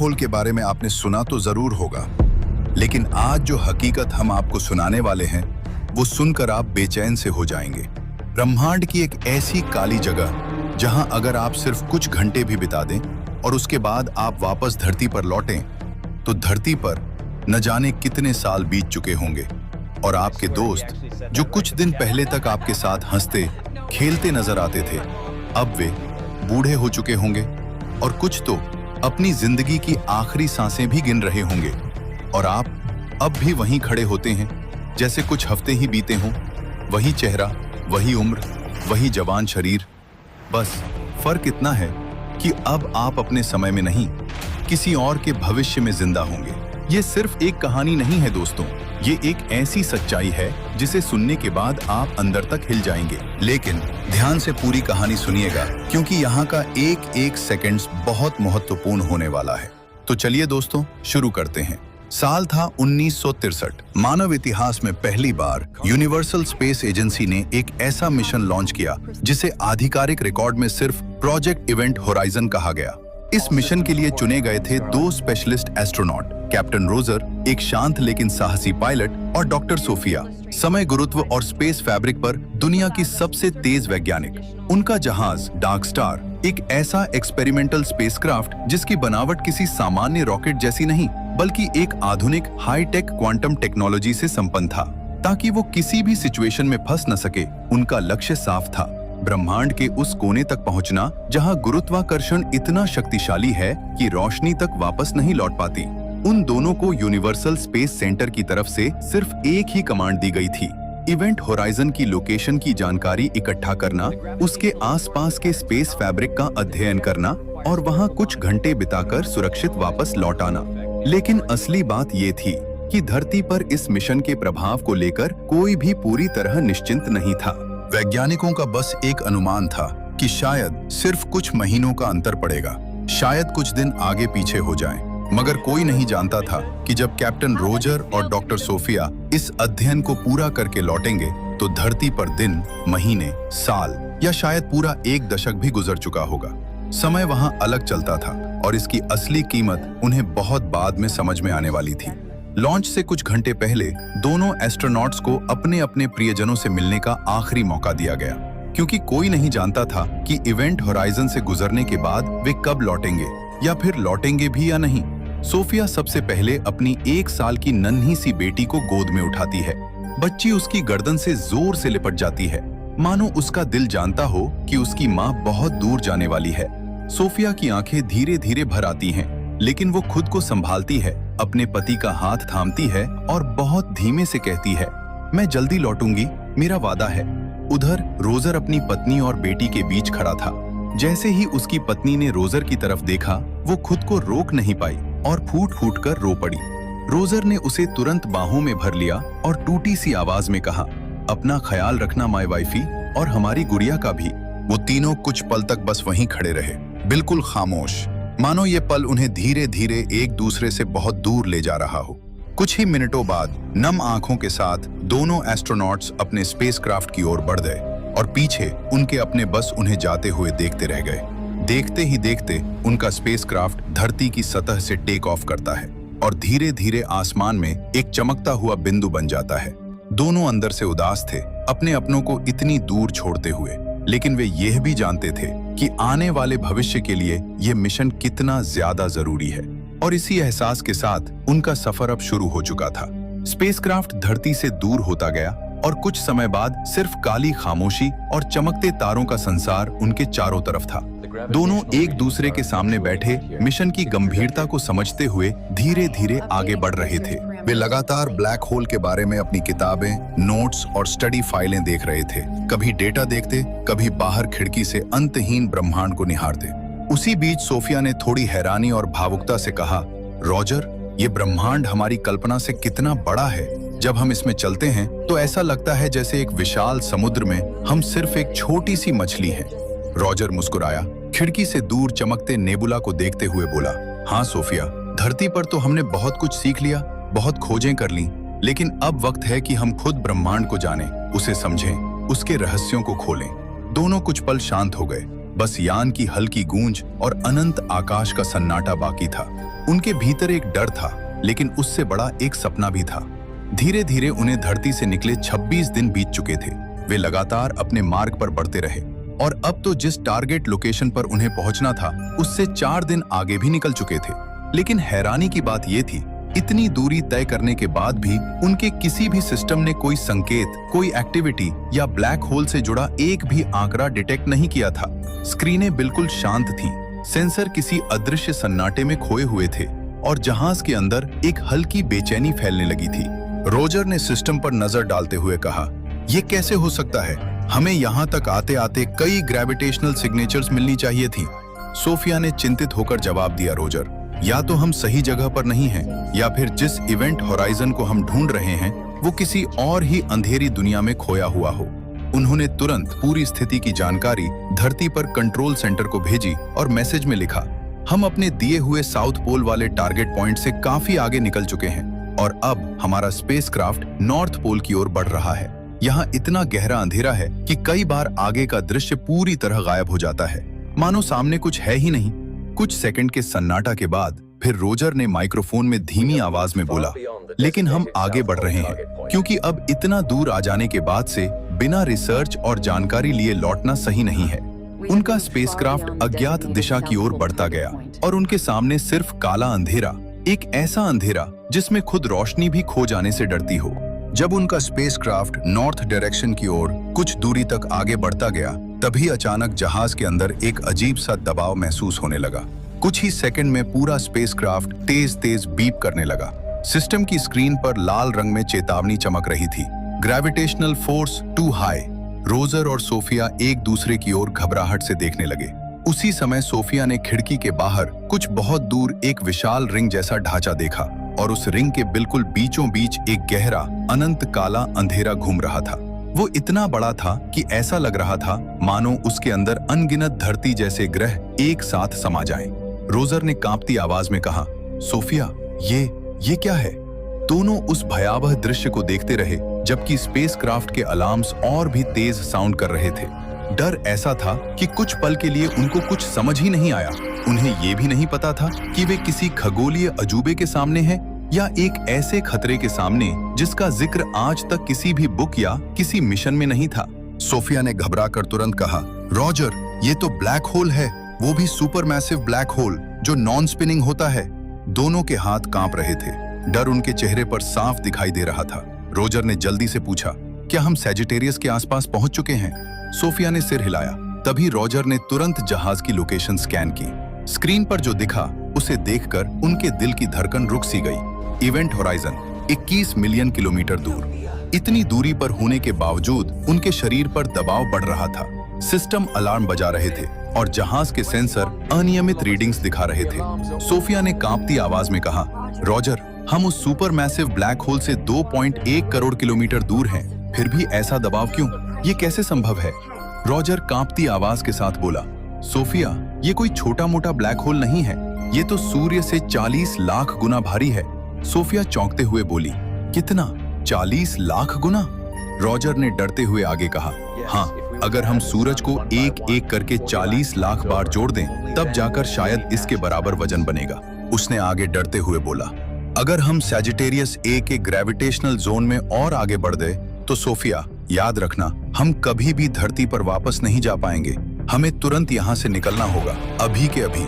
Whole के बारे में आपने सुना तो जरूर होगा, लेकिन आज जो हकीकत हम आपको सुनाने वाले हैं वो सुनकर आप बेचैन से हो जाएंगे। ब्रह्मांड की एक ऐसी काली जगह जहां अगर आप सिर्फ कुछ घंटे भी बिता दें और उसके बाद आप वापस धरती पर लौटें तो धरती पर न जाने कितने साल बीत चुके होंगे और आपके दोस्त जो कुछ दिन पहले तक आपके साथ हंसते खेलते नजर आते थे, अब वे बूढ़े हो चुके होंगे और कुछ तो अपनी जिंदगी की आखिरी सांसें भी गिन रहे होंगे और आप अब भी वहीं खड़े होते हैं जैसे कुछ हफ्ते ही बीते हों। वही चेहरा, वही उम्र, वही जवान शरीर, बस फर्क इतना है कि अब आप अपने समय में नहीं, किसी और के भविष्य में जिंदा होंगे। ये सिर्फ एक कहानी नहीं है दोस्तों, ये एक ऐसी सच्चाई है जिसे सुनने के बाद आप अंदर तक हिल जाएंगे। लेकिन ध्यान से पूरी कहानी सुनिएगा क्योंकि यहाँ का एक एक सेकंड्स बहुत महत्वपूर्ण होने वाला है। तो चलिए दोस्तों शुरू करते हैं। साल था 1963। मानव इतिहास में पहली बार यूनिवर्सल स्पेस एजेंसी ने एक ऐसा मिशन लॉन्च किया जिसे आधिकारिक रिकॉर्ड में सिर्फ प्रोजेक्ट इवेंट होराइजन कहा गया। इस मिशन के लिए चुने गए थे 2 स्पेशलिस्ट एस्ट्रोनॉट, कैप्टन रोजर, एक शांत लेकिन साहसी पायलट, और डॉक्टर सोफिया, समय, गुरुत्व और स्पेस फैब्रिक पर दुनिया की सबसे तेज वैज्ञानिक। उनका जहाज डार्क स्टार एक ऐसा एक्सपेरिमेंटल स्पेसक्राफ्ट जिसकी बनावट किसी सामान्य रॉकेट जैसी नहीं बल्कि एक आधुनिक हाईटेक क्वांटम टेक्नोलॉजी से संपन्न था ताकि वो किसी भी सिचुएशन में फंस न सके। उनका लक्ष्य साफ था, ब्रह्मांड के उस कोने तक पहुंचना जहां गुरुत्वाकर्षण इतना शक्तिशाली है कि रोशनी तक वापस नहीं लौट पाती। उन दोनों को यूनिवर्सल स्पेस सेंटर की तरफ से सिर्फ एक ही कमांड दी गई थी, इवेंट होराइजन की लोकेशन की जानकारी इकट्ठा करना, उसके आसपास के स्पेस फैब्रिक का अध्ययन करना और वहां कुछ घंटे बिताकर सुरक्षित वापस लौट आना। लेकिन असली बात ये थी कि धरती पर इस मिशन के प्रभाव को लेकर कोई भी पूरी तरह निश्चिंत नहीं था। वैज्ञानिकों का बस एक अनुमान था कि शायद सिर्फ कुछ महीनों का अंतर पड़ेगा, शायद कुछ दिन आगे पीछे हो जाएं। मगर कोई नहीं जानता था कि जब कैप्टन रोजर और डॉक्टर सोफिया इस अध्ययन को पूरा करके लौटेंगे तो धरती पर दिन, महीने, साल या शायद पूरा एक दशक भी गुजर चुका होगा। समय वहां अलग चलता था और इसकी असली कीमत उन्हें बहुत बाद में समझ में आने वाली थी। लॉन्च से कुछ घंटे पहले दोनों एस्ट्रोनॉट्स को अपने अपने प्रियजनों से मिलने का आखिरी मौका दिया गया क्योंकि कोई नहीं जानता था कि इवेंट होराइजन से गुजरने के बाद वे कब लौटेंगे या फिर लौटेंगे भी या नहीं। सोफिया सबसे पहले अपनी 1 साल की नन्ही सी बेटी को गोद में उठाती है। बच्ची उसकी गर्दन से जोर से लिपट जाती है, मानो उसका दिल जानता हो कि उसकी माँ बहुत दूर जाने वाली है। सोफिया की आंखें धीरे धीरे भर आती हैं, लेकिन वो खुद को संभालती है, अपने पति का हाथ थामती है और बहुत धीमे से कहती है, मैं जल्दी लौटूंगी, मेरा वादा है। उधर रोजर अपनी पत्नी और बेटी के बीच खड़ा था। जैसे ही उसकी पत्नी ने रोजर की तरफ देखा, वो खुद को रोक नहीं पाई और फूट फूट कर रो पड़ी। रोजर ने उसे तुरंत बाहों में भर लिया और टूटी सी आवाज में कहा, अपना ख्याल रखना माय वाइफी, और हमारी गुड़िया का भी। वो तीनों कुछ पल तक बस वहीं खड़े रहे, बिल्कुल खामोश, मानो ये पल उन्हें धीरे धीरे एक दूसरे से बहुत दूर ले जा रहा हो। कुछ ही मिनटों बाद नम आंखों के साथ दोनों एस्ट्रोनॉट्स अपने स्पेसक्राफ्ट की ओर बढ़ गए और पीछे उनके अपने बस उन्हें जाते हुए देखते रह गए। देखते ही देखते उनका स्पेसक्राफ्ट धरती की सतह से टेक ऑफ करता है और धीरे धीरे आसमान में एक चमकता हुआ बिंदु बन जाता है। दोनों अंदर से उदास थे, अपने अपनों को इतनी दूर छोड़ते हुए, लेकिन वे यह भी जानते थे कि आने वाले भविष्य के लिए यह मिशन कितना ज्यादा जरूरी है। और इसी एहसास के साथ उनका सफर अब शुरू हो चुका था। स्पेसक्राफ्ट धरती से दूर होता गया और कुछ समय बाद सिर्फ काली खामोशी और चमकते तारों का संसार उनके चारों तरफ था। दोनों एक दूसरे के सामने बैठे मिशन की गंभीरता को समझते हुए धीरे धीरे आगे बढ़ रहे थे। वे लगातार ब्लैक होल के बारे में अपनी किताबें, नोट्स और स्टडी फाइलें देख रहे थे। कभी डेटा देखते, कभी बाहर खिड़की से अंतहीन ब्रह्मांड को निहारते। उसी बीच सोफिया ने थोड़ी हैरानी और भावुकता से कहा, रॉजर, ये ब्रह्मांड हमारी कल्पना से कितना बड़ा है। जब हम इसमें चलते हैं तो ऐसा लगता है जैसे एक विशाल समुद्र में हम सिर्फ एक छोटी सी मछली हैं। रॉजर मुस्कुराया, खिड़की से दूर चमकते नेबुला को देखते हुए बोला, हाँ सोफिया, धरती पर तो हमने बहुत कुछ सीख लिया, बहुत खोजें कर ली, लेकिन अब वक्त है कि हम खुद ब्रह्मांड को जानें, उसे समझें, उसके रहस्यों को खोलें। दोनों कुछ पल शांत हो गए, बस यान की हल्की गूंज और अनंत आकाश का सन्नाटा बाकी था। उनके भीतर एक डर था, लेकिन उससे बड़ा एक सपना भी था। धीरे धीरे उन्हें धरती से निकले 26 दिन बीत चुके थे। वे लगातार अपने मार्ग पर बढ़ते रहे और अब तो जिस टारगेट लोकेशन पर उन्हें पहुंचना था उससे 4 दिन आगे भी निकल चुके थे। लेकिन हैरानी की बात यह थी, इतनी दूरी तय करने के बाद भी उनके किसी भी सिस्टम ने कोई संकेत, कोई एक्टिविटी या ब्लैक होल से जुड़ा एक भी आंकड़ा डिटेक्ट नहीं किया था। स्क्रीनें बिल्कुल शांत थीं, सेंसर किसी अदृश्य सन्नाटे में खोए हुए थे और जहाज के अंदर एक हल्की बेचैनी फैलने लगी थी। रोजर ने सिस्टम पर नजर डालते हुए कहा, यह कैसे हो सकता है? हमें यहाँ तक आते आते कई ग्रेविटेशनल सिग्नेचर्स मिलनी चाहिए थी। सोफिया ने चिंतित होकर जवाब दिया, रोजर, या तो हम सही जगह पर नहीं हैं, या फिर जिस इवेंट होराइजन को हम ढूंढ रहे हैं वो किसी और ही अंधेरी दुनिया में खोया हुआ हो। उन्होंने तुरंत पूरी स्थिति की जानकारी धरती पर कंट्रोल सेंटर को भेजी और मैसेज में लिखा, हम अपने दिए हुए साउथ पोल वाले टारगेट पॉइंट से काफी आगे निकल चुके हैं और अब हमारा स्पेसक्राफ्ट नॉर्थ पोल की ओर बढ़ रहा है। यहाँ इतना गहरा अंधेरा है कि कई बार आगे का दृश्य पूरी तरह गायब हो जाता है, मानो सामने कुछ है ही नहीं। कुछ सेकंड के सन्नाटा के बाद फिर रोजर ने माइक्रोफोन में धीमी आवाज में बोला, लेकिन हम आगे बढ़ रहे हैं, क्योंकि अब इतना दूर आ जाने के बाद से बिना रिसर्च और जानकारी लिए लौटना सही नहीं है। उनका स्पेसक्राफ्ट अज्ञात दिशा की ओर बढ़ता गया और उनके सामने सिर्फ काला अंधेरा, एक ऐसा अंधेरा जिसमें खुद रोशनी भी खो जाने से डरती हो। जब उनका स्पेसक्राफ्ट नॉर्थ डायरेक्शन की ओर कुछ दूरी तक आगे बढ़ता गया, तभी अचानक जहाज के अंदर एक अजीब सा दबाव महसूस होने लगा। कुछ ही सेकंड में पूरा स्पेसक्राफ्ट तेज तेज बीप करने लगा। सिस्टम की स्क्रीन पर लाल रंग में चेतावनी चमक रही थी, gravitational force too high. Roger और सोफिया एक दूसरे की ओर घबराहट से देखने लगे। उसी समय सोफिया ने खिड़की के बाहर कुछ बहुत दूर एक विशाल रिंग जैसा ढांचा देखा और उस रिंग के बिल्कुल बीचों बीच एक गहरा अनंत काला अंधेरा घूम रहा था। वो इतना बड़ा था कि ऐसा लग रहा था मानो उसके अंदर अनगिनत धरती जैसे ग्रह एक साथ समा जाएं। रोजर ने कांपती आवाज में कहा, सोफिया, ये क्या है? दोनों उस भयावह दृश्य को देखते रहे जबकि स्पेसक्राफ्ट के अलार्म्स और भी तेज साउंड कर रहे थे। डर ऐसा था कि कुछ पल के लिए उनको कुछ समझ ही नहीं आया। उन्हें ये भी नहीं पता था कि वे किसी खगोलीय अजूबे के सामने हैं या एक ऐसे खतरे के सामने जिसका जिक्र आज तक किसी भी बुक या किसी मिशन में नहीं था। सोफिया ने घबराकर तुरंत कहा, रोजर, ये तो ब्लैक होल है, वो भी सुपर मैसिव ब्लैक होल जो नॉन स्पिनिंग होता है। दोनों के हाथ कांप रहे थे, डर उनके चेहरे पर साफ दिखाई दे रहा था। रोजर ने जल्दी से पूछा, क्या हम सैजिटेरियस के आसपास पहुंच चुके हैं? सोफिया ने सिर हिलाया। तभी रोजर ने तुरंत जहाज की लोकेशन स्कैन की। स्क्रीन पर जो दिखा उसे देखकर उनके दिल की धड़कन रुक सी गई। इवेंट होराइजन 21 मिलियन किलोमीटर दूर। इतनी दूरी पर होने के बावजूद उनके शरीर पर दबाव बढ़ रहा था। सिस्टम अलार्म बजा रहे थे और जहाज के सेंसर अनियमित रीडिंग्स दिखा रहे थे। सोफिया ने कांपती आवाज में कहा, रोजर, हम उस सुपर मैसिव ब्लैक होल से 2.1 करोड़ किलोमीटर दूर हैं, फिर भी ऐसा दबाव क्यों? ये कैसे संभव है? रोजर कांपती आवाज के साथ बोला, सोफिया, ये कोई छोटा मोटा ब्लैक होल नहीं है, ये तो सूर्य से 40 लाख गुना भारी है। सोफिया चौंकते हुए बोली, कितना? 40 लाख गुना? रोजर ने डरते हुए आगे कहा, हाँ, अगर हम सूरज को एक एक करके 40 लाख बार जोड़ दें, तब जाकर शायद इसके बराबर वजन बनेगा। उसने आगे डरते हुए बोला, अगर हम सैजिटेरियस ए के ग्रेविटेशनल जोन में और आगे बढ़ गए तो सोफिया, याद रखना, हम कभी भी धरती पर वापस नहीं जा पाएंगे। हमें तुरंत यहाँ से निकलना होगा, अभी के अभी।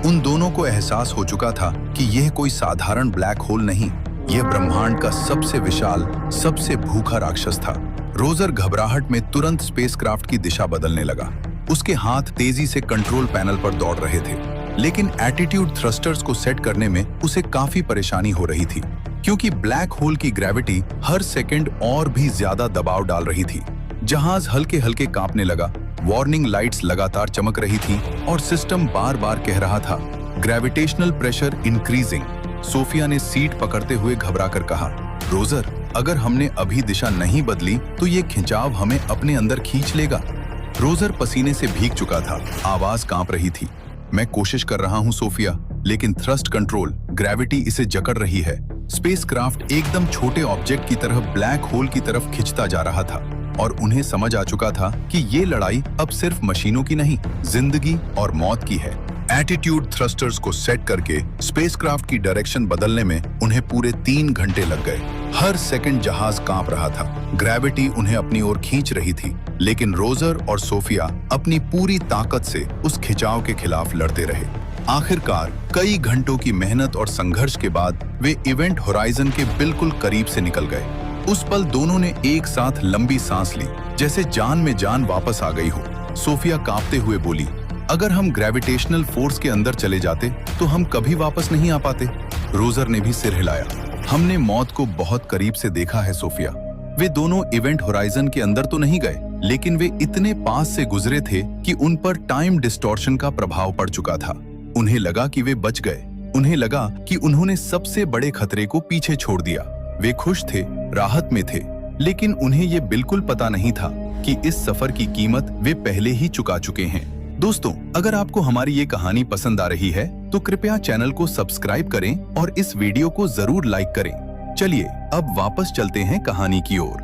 उन दोनों को एहसास हो चुका था कि यह कोई साधारण ब्लैक होल नहीं, यह ब्रह्मांड का सबसे विशाल, सबसे भूखा राक्षस था। रोजर घबराहट में तुरंत स्पेसक्राफ्ट की दिशा बदलने लगा। उसके हाथ तेजी से कंट्रोल पैनल पर दौड़ रहे थे, लेकिन एटीट्यूड थ्रस्टर्स को सेट करने में उसे काफी परेशानी हो रही थी, क्योंकि ब्लैक होल की ग्रेविटी हर सेकंड और भी ज्यादा दबाव डाल रही थी। जहाज हल्के हल्के कांपने लगा, वार्निंग लाइट्स लगातार चमक रही थी और सिस्टम बार बार कह रहा था, ग्रेविटेशनल प्रेशर इंक्रीजिंग। सोफिया ने सीट पकड़ते हुए घबराकर कहा, रोजर, अगर हमने अभी दिशा नहीं बदली तो ये खिंचाव हमें अपने अंदर खींच लेगा। रोजर पसीने से भीग चुका था, आवाज कांप रही थी। मैं कोशिश कर रहा हूं सोफिया, लेकिन थ्रस्ट कंट्रोल, ग्रेविटी इसे जकड़ रही है। स्पेसक्राफ्ट एकदम छोटे ऑब्जेक्ट की तरह ब्लैक होल की तरफ खिंचता जा रहा था। और उन्हें समझ आ चुका था कि ये लड़ाई अब सिर्फ मशीनों की नहीं, जिंदगी और मौत की है। एटीट्यूड थ्रस्टर्स को सेट करके स्पेसक्राफ्ट की डायरेक्शन बदलने में उन्हें पूरे 3 घंटे लग गए। हर सेकंड जहाज कांप रहा था, ग्रेविटी उन्हें अपनी ओर खींच रही थी, लेकिन रोजर और सोफिया अपनी पूरी ताकत से उस खिंचाव के खिलाफ लड़ते रहे। आखिरकार कई घंटों की मेहनत और संघर्ष के बाद वे इवेंट होराइजन के बिल्कुल करीब से निकल गए। उस पल दोनों ने एक साथ लंबी सांस ली, जैसे जान में जान वापस आ गई हो। सोफिया कांपते हुए बोली, अगर हम ग्रेविटेशनल फोर्स के अंदर चले जाते तो हम कभी वापस नहीं आ पाते। रोजर ने भी सिर हिलाया, हमने मौत को बहुत करीब से देखा है सोफिया। वे दोनों इवेंट होराइजन के अंदर तो नहीं गए, लेकिन वे इतने पास से गुजरे थे कि उन पर टाइम डिस्टॉर्शन का प्रभाव पड़ चुका था। उन्हें लगा कि वे बच गए, उन्हें लगा कि उन्होंने सबसे बड़े खतरे को पीछे छोड़ दिया। वे खुश थे, राहत में थे, लेकिन उन्हें ये बिल्कुल पता नहीं था कि इस सफर की कीमत वे पहले ही चुका चुके हैं। दोस्तों, अगर आपको हमारी ये कहानी पसंद आ रही है तो कृपया चैनल को सब्सक्राइब करें और इस वीडियो को जरूर लाइक करें। चलिए अब वापस चलते हैं कहानी की ओर।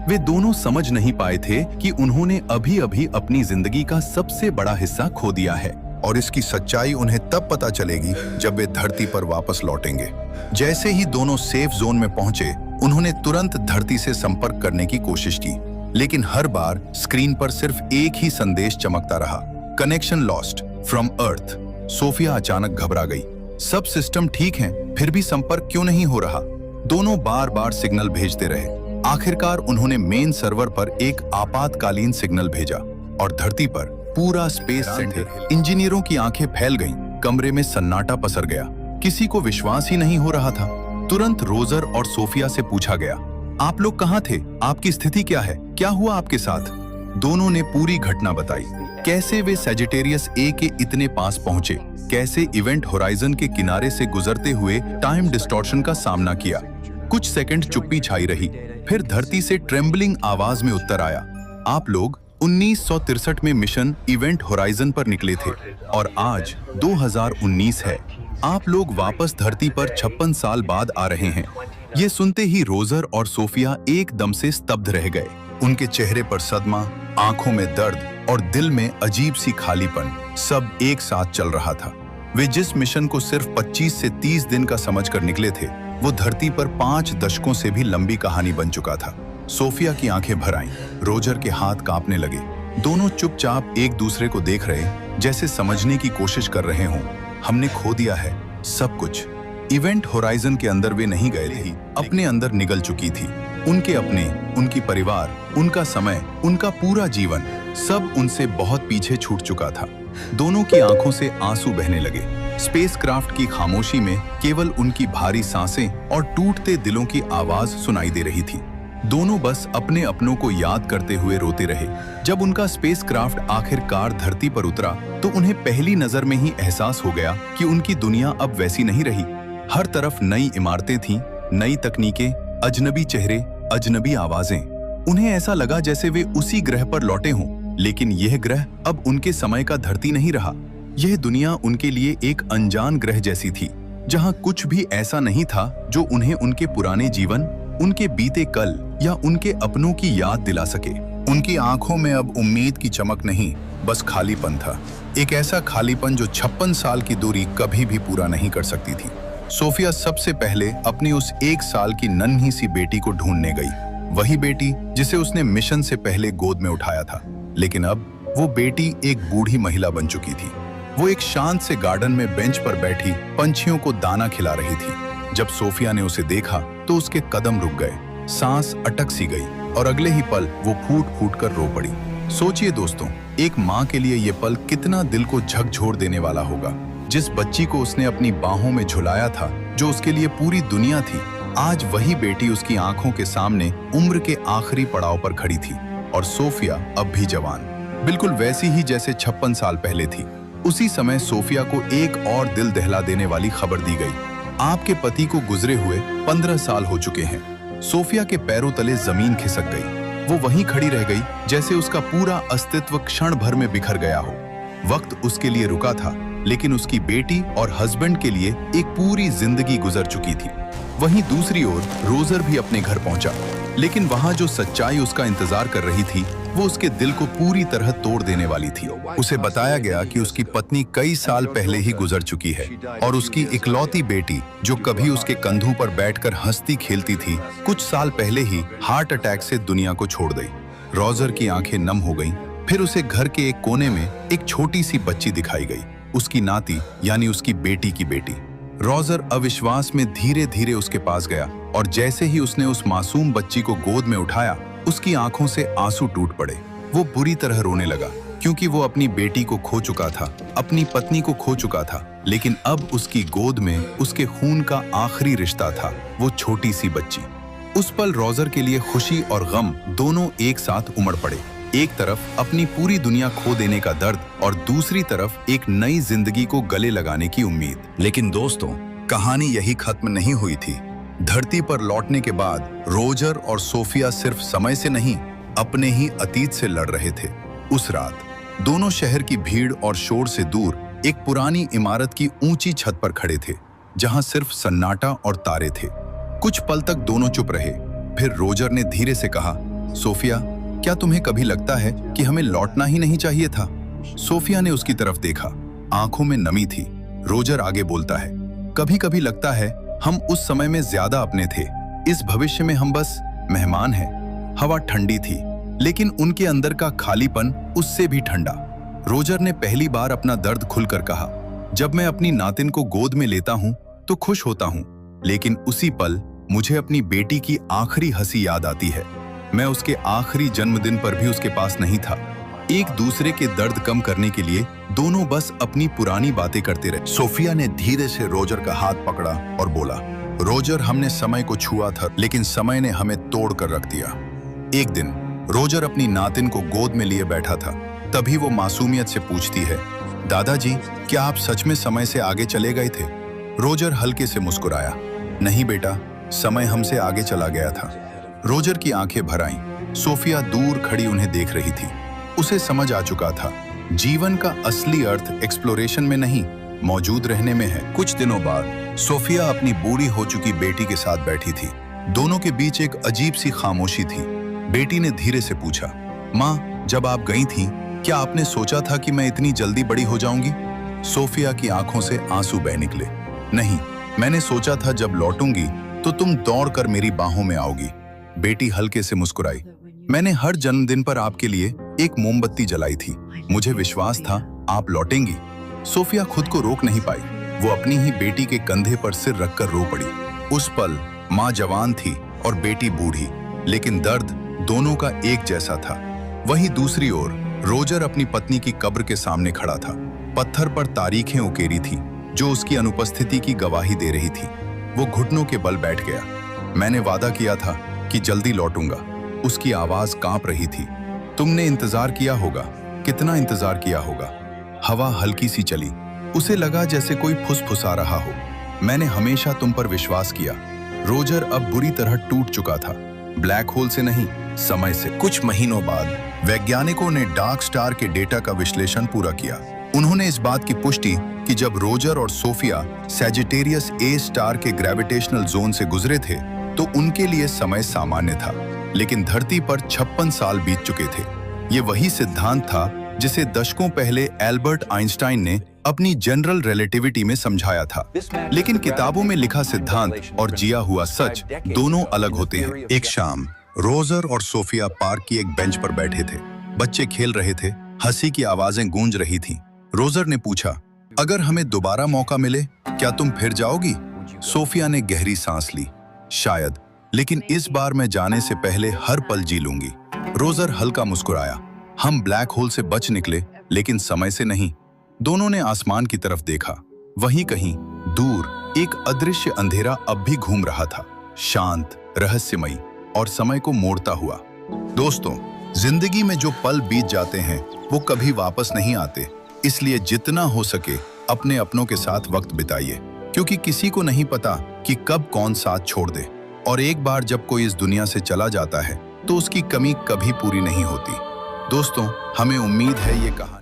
वे दोनों समझ नहीं पाए थे कि उन्होंने अभी अभी अपनी जिंदगी का सबसे बड़ा हिस्सा खो दिया है, और इसकी सच्चाई उन्हें तब पता चलेगी जब वे धरती पर वापस लौटेंगे। जैसे ही दोनों सेफ जोन में पहुंचे, उन्होंने तुरंत धरती से संपर्क करने की कोशिश की, लेकिन हर बार स्क्रीन पर सिर्फ एक ही संदेश चमकता रहा, connection lost from Earth. Sophia अचानक घबरा गई। सब सिस्टम ठीक हैं, फिर भी संपर्क क्यों नहीं हो रहा? दोनों बार बार सिग्नल भेजते रहे। आखिरकार उन्होंने मेन सर्वर पर एक आपातकालीन सिग्नल भेजा और धरती पर पूरा स्पेस सेंटर, इंजीनियरों की आंखें फैल गईं, कमरे में सन्नाटा पसर गया। किसी को विश्वास ही नहीं हो रहा था। तुरंत रोजर और सोफिया से पूछा गया, आप लोग कहाँ थे? आपकी स्थिति क्या है? क्या हुआ आपके साथ? दोनों ने पूरी घटना बताई, कैसे वे सजिटेरियस ए के इतने पास पहुंचे, कैसे इवेंट होराइजन के किनारे से गुजरते हुए टाइम डिस्टॉर्शन का सामना किया। कुछ सेकंड चुप्पी छाई रही, फिर धरती से ट्रेम्बलिंग आवाज में उत्तर आया, आप लोग 1963 में मिशन इवेंट होराइजन पर निकले थे और आज 2019 है। आप लोग वापस धरती पर 56 साल बाद आ रहे हैं। ये सुनते ही रोजर और सोफिया एकदम से स्तब्ध रह गए। उनके चेहरे पर सदमा, आंखों में दर्द और दिल में अजीब सी खालीपन, सब एक साथ चल रहा था। वे जिस मिशन को सिर्फ 25 से 30 दिन का समझकर निकले थे, वो धरती पर 5 दशकों से भी लंबी कहानी बन चुका था। सोफिया की आंखें भर आईं, रोजर के हाथ कांपने लगे। दोनों चुपचाप एक दूसरे को देख रहे, जैसे समझने की कोशिश कर रहे हों। हमने खो दिया है सब कुछ। इवेंट होराइजन के अंदर वे नहीं गए थे, अपने अंदर निगल चुकी थी। उनके अपने, उनकी परिवार, उनका समय, उनका पूरा जीवन, सब उनसे बहुत पीछे छूट चुका था। दोनों की आंखों से आंसू बहने लगे। स्पेसक्राफ्ट की खामोशी में केवल उनकी भारी सांसें और टूटते दिलों की आवाज सुनाई दे रही थी। दोनों बस अपने अपनों को याद करते हुए रोते रहे। जब उनका स्पेसक्राफ्ट आखिरकार धरती पर उतरा तो उन्हें पहली नजर में ही एहसास हो गया कि उनकी दुनिया अब वैसी नहीं रही। हर तरफ नई इमारतें थीं, नई तकनीकें, अजनबी चेहरे, अजनबी आवाजें। उन्हें ऐसा लगा जैसे वे उसी ग्रह पर लौटे हों, लेकिन यह ग्रह अब उनके समय का धरती नहीं रहा। यह दुनिया उनके लिए एक अनजान ग्रह जैसी थी, जहां कुछ भी ऐसा नहीं था जो उन्हें उनके पुराने जीवन, उनके बीते कल या उनके अपनों की याद दिला सके। उनकी आंखों में अब उम्मीद की चमक नहीं, बस खालीपन था। एक ऐसा खालीपन जो 56 साल की दूरी कभी भी पूरा नहीं कर सकती थी। सोफिया सबसे पहले अपनी उस 1 साल की नन्ही सी बेटी को ढूंढने गई। वही बेटी जिसे उसने मिशन से पहले गोद में उठाया था, लेकिन अब वो बेटी एक बूढ़ी महिला बन चुकी थी। वो एक शांत से गार्डन में बेंच पर बैठी पंछियों को दाना खिला रही थी। जब सोफिया ने उसे देखा तो उसके कदम रुक गए, सांस अटक सी गई और अगले ही पल वो फूट फूट कर रो पड़ी। सोचिए दोस्तों, एक माँ के लिए ये पल कितना दिल को झकझोर देने वाला होगा। जिस बच्ची को उसने अपनी बाहों में झुलाया था, जो उसके लिए पूरी दुनिया थी, आज वही बेटी उसकी आंखों के सामने उम्र के आखिरी पड़ाव पर खड़ी थी। और सोफिया अब भी जवान, बिल्कुल वैसी ही जैसे 56 साल पहले थी। उसी समय सोफिया को एक और दिल दहला देने वाली खबर दी गई। आपके पति को गुजरे हुए 15 साल हो चुके हैं। सोफिया के पैरों तले जमीन खिसक गई। वो वहीं खड़ी रह गई जैसे उसका पूरा अस्तित्व क्षण भर में बिखर गया हो। वक्त उसके लिए रुका था, लेकिन उसकी बेटी और हस्बैंड के लिए एक पूरी जिंदगी गुजर चुकी थी। वहीं दूसरी ओर रोजर भी अपने घर पहुंचा, लेकिन वहां जो सच्चाई उसका इंतजार कर रही थी वो उसके दिल को पूरी तरह तोड़ देने वाली थी। उसे बताया गया कि उसकी पत्नी कई साल पहले ही गुजर चुकी है और उसकी इकलौती बेटी, जो कभी उसके कंधों पर बैठकर हंसती खेलती थी, कुछ साल पहले ही हार्ट अटैक से दुनिया को छोड़ गई। रोजर की आंखें नम हो गईं। फिर उसे घर के एक कोने में एक छोटी सी बच्ची दिखाई गई, उसकी नाती यानी उसकी बेटी की बेटी। रोजर अविश्वास में धीरे धीरे उसके पास गया और जैसे ही उसने उस मासूम बच्ची को गोद में उठाया, उसकी आंखों से आंसू टूट पड़े। वो बुरी तरह रोने लगा क्योंकि वो अपनी बेटी को खो चुका था, अपनी पत्नी को खो चुका था, लेकिन अब उसकी गोद में उसके खून का आखिरी रिश्ता था, वो छोटी सी बच्ची। उस पल रोजर के लिए खुशी और गम दोनों एक साथ उमड़ पड़े। एक तरफ अपनी पूरी दुनिया खो देने का दर्द और दूसरी तरफ एक नई जिंदगी को गले लगाने की उम्मीद। लेकिन दोस्तों, कहानी यही खत्म नहीं हुई थी। धरती पर लौटने के बाद रोजर और सोफिया सिर्फ समय से नहीं, अपने ही अतीत से लड़ रहे थे। उस रात दोनों शहर की भीड़ और शोर से दूर एक पुरानी इमारत की ऊंची छत पर खड़े थे, जहां सिर्फ सन्नाटा और तारे थे। कुछ पल तक दोनों चुप रहे। फिर रोजर ने धीरे से कहा, सोफिया, क्या तुम्हें कभी लगता है कि हमें लौटना ही नहीं चाहिए था? सोफिया ने उसकी तरफ देखा, आंखों में नमी थी। रोजर आगे बोलता है, कभी कभी लगता है हम उस समय में ज्यादा अपने थे, इस भविष्य में हम बस मेहमान हैं। हवा ठंडी थी, लेकिन उनके अंदर का खालीपन उससे भी ठंडा। रोजर ने पहली बार अपना दर्द खुलकर कहा, जब मैं अपनी नातिन को गोद में लेता हूं तो खुश होता हूं, लेकिन उसी पल मुझे अपनी बेटी की आखिरी हंसी याद आती है। मैं उसके आखिरी जन्मदिन पर भी उसके पास नहीं था। एक दूसरे के दर्द कम करने के लिए दोनों बस अपनी पुरानी बातें करते रहे। सोफिया ने धीरे से रोजर का हाथ पकड़ा और बोला, रोजर, हमने समय को छुआ था, लेकिन समय ने हमें तोड़ कर रख दिया। एक दिन रोजर अपनी नातिन को गोद में लिए बैठा था, तभी वो मासूमियत से पूछती है, दादाजी, क्या आप सच में समय से आगे चले गए थे? रोजर हल्के से मुस्कुराया, नहीं बेटा, समय हमसे आगे चला गया था। रोजर की आंखें भर आईं। सोफिया दूर खड़ी उन्हें देख रही थी। उसे समझ आ चुका था, जीवन का असली अर्थ एक्सप्लोरेशन में नहीं, मौजूद रहने में है। कुछ दिनों बाद सोफिया अपनी बूढ़ी हो चुकी बेटी के साथ बैठी थी। दोनों के बीच एक अजीब सी खामोशी थी। बेटी ने धीरे से पूछा, माँ, जब आप गई थीं, क्या आपने सोचा था कि मैं इतनी जल्दी बड़ी हो जाऊंगी? सोफिया की आंखों से आंसू बह निकले। नहीं, मैंने सोचा था जब लौटूंगी तो तुम दौड़कर मेरी बाहों में आओगी। बेटी हल्के से मुस्कुराई। मैंने हर जन्मदिन पर आपके लिए एक मोमबत्ती जलाई थी। मुझे विश्वास था आप लौटेंगी। सोफिया खुद को रोक नहीं पाई। वो अपनी ही बेटी के कंधे पर सिर रखकर रो पड़ी। उस पल माँ जवान थी और बेटी बूढ़ी, लेकिन दर्द दोनों का एक जैसा था। वहीं दूसरी ओर रोजर अपनी पत्नी की कब्र के सामने खड़ा था। पत्थर पर तारीखें उकेरी थी जो उसकी अनुपस्थिति की गवाही दे रही थी। वो घुटनों के बल बैठ गया। मैंने वादा किया था कि जल्दी लौटूंगा। उसकी आवाज कांप रही थी। तुमने इंतजार किया होगा, कितना इंतजार किया होगा। हवा हल्की सी चली। उसे लगा जैसे कोई फुसफुसा रहा हो। मैंने हमेशा तुम पर विश्वास किया। रोजर अब बुरी तरह टूट चुका था, ब्लैक होल से नहीं, समय से। कुछ महीनों बाद वैज्ञानिकों ने डार्क स्टार के डेटा का विश्लेषण पूरा किया। उन्होंने इस बात की पुष्टि कि जब रोजर और सोफिया सैजिटेरियस ए स्टार के ग्रेविटेशनल जोन से गुजरे थे तो उनके लिए समय सामान्य था, लेकिन धरती पर 56 साल बीत चुके थे। ये वही सिद्धांत था जिसे दशकों पहले एल्बर्ट आइंस्टाइन ने अपनी जनरल रिलेटिविटी में समझाया था। लेकिन किताबों में लिखा सिद्धांत और जिया हुआ सच दोनों अलग होते हैं। एक शाम रोजर और सोफिया पार्क की एक बेंच पर बैठे थे। बच्चे खेल रहे थे, हंसी की आवाजें गूंज रही थीं। रोजर ने पूछा, अगर हमें दोबारा मौका मिले, क्या तुम फिर जाओगी? सोफिया ने गहरी सांस ली, शायद, लेकिन इस बार मैं जाने से पहले हर पल जी लूंगी। रोजर हल्का मुस्कुराया, हम ब्लैक होल से बच निकले, लेकिन समय से नहीं। दोनों ने आसमान की तरफ देखा। वहीं कहीं दूर एक अदृश्य अंधेरा अब भी घूम रहा था, शांत, रहस्यमयी और समय को मोड़ता हुआ। दोस्तों, जिंदगी में जो पल बीत जाते हैं वो कभी वापस नहीं आते, इसलिए जितना हो सके अपने अपनों के साथ वक्त बिताइए, क्योंकि किसी को नहीं पता कि कब कौन साथ छोड़ दे। और एक बार जब कोई इस दुनिया से चला जाता है तो उसकी कमी कभी पूरी नहीं होती। दोस्तों, हमें उम्मीद है ये कहानी